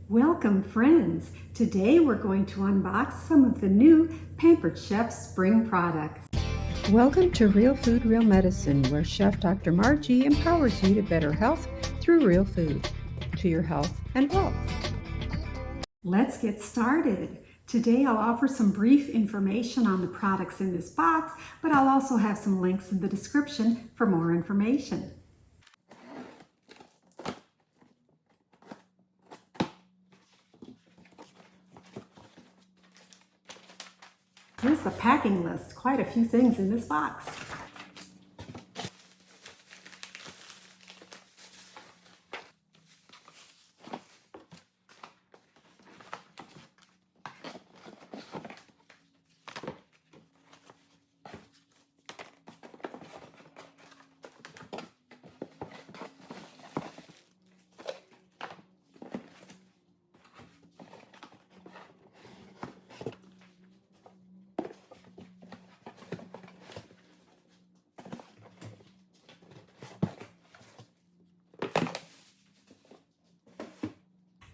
Welcome friends! Today we're going to unbox some of the new Pampered Chef spring products. Welcome to Real Food, Real Medicine, where Chef DrMargie empowers you to better health through real food, to your health and wealth. Let's get started. Today I'll offer some brief information on the products in this box, but I'll also have some links in the description for more information. Here's the packing list. Quite a few things in this box.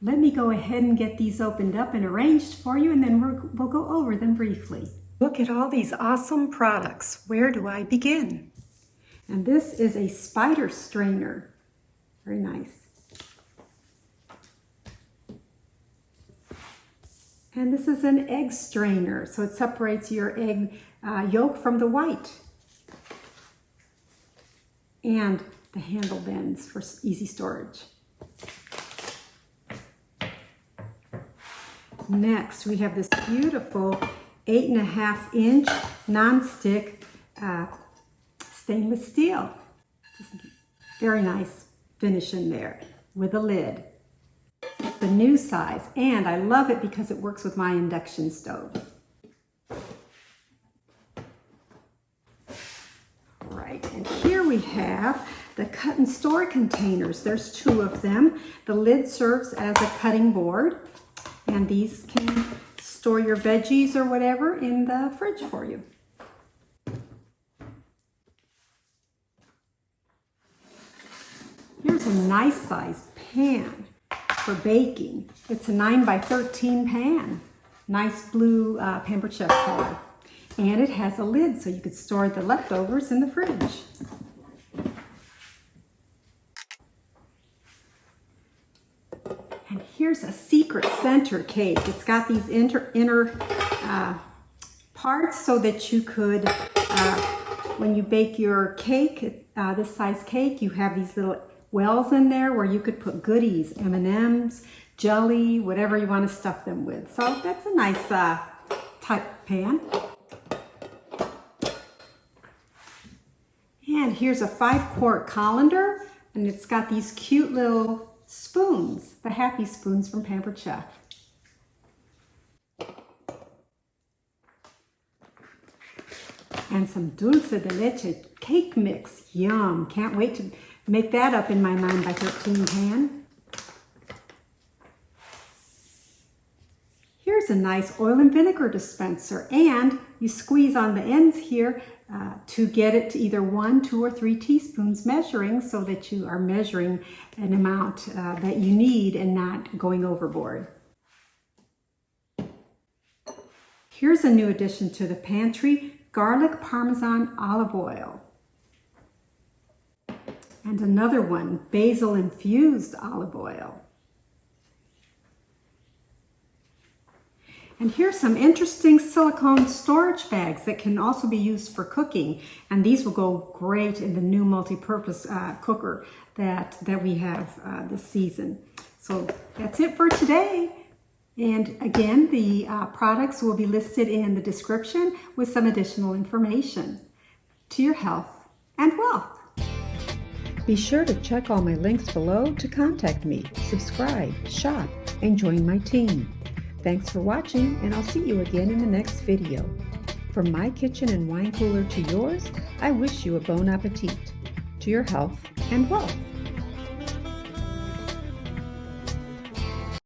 Let me go ahead and get these opened up and arranged for you, and then we'll go over them briefly. Look at all these awesome products. Where do I begin? And this is a spider strainer. Very nice. And this is an egg strainer, so it separates your egg yolk from the white. And the handle bends for easy storage. Next, we have this beautiful 8.5-inch non-stick stainless steel. Very nice finish in there with a lid. The new size, and I love it because it works with my induction stove. Right, and here we have the cut and store containers. There's 2 of them. The lid serves as a cutting board. And these can store your veggies or whatever in the fridge for you. Here's a nice size pan for baking. It's a 9x13 pan. Nice blue Pampered Chef color. And it has a lid so you could store the leftovers in the fridge. And here's a secret center cake. It's got these inner parts so that you could, when you bake your cake, this size cake, you have these little wells in there where you could put goodies, M&Ms, jelly, whatever you want to stuff them with. So that's a nice type pan. And here's a 5-quart colander, and it's got these cute little spoons, the happy spoons from Pampered Chef. And some dulce de leche cake mix. Yum! Can't wait to make that up in my 9x13 pan. Here's a nice oil and vinegar dispenser, and you squeeze on the ends here to get it to either 1, 2, or 3 teaspoons measuring, so that you are measuring an amount that you need and not going overboard. Here's a new addition to the pantry, garlic parmesan olive oil. And another one, basil infused olive oil. And here's some interesting silicone storage bags that can also be used for cooking. And these will go great in the new multi-purpose cooker that we have this season. So that's it for today. And again, the products will be listed in the description with some additional information. To your health and wealth. Be sure to check all my links below to contact me, subscribe, shop, and join my team. Thanks for watching, and I'll see you again in the next video. From my kitchen and wine cooler to yours, I wish you a bon appetit. To your health and wealth.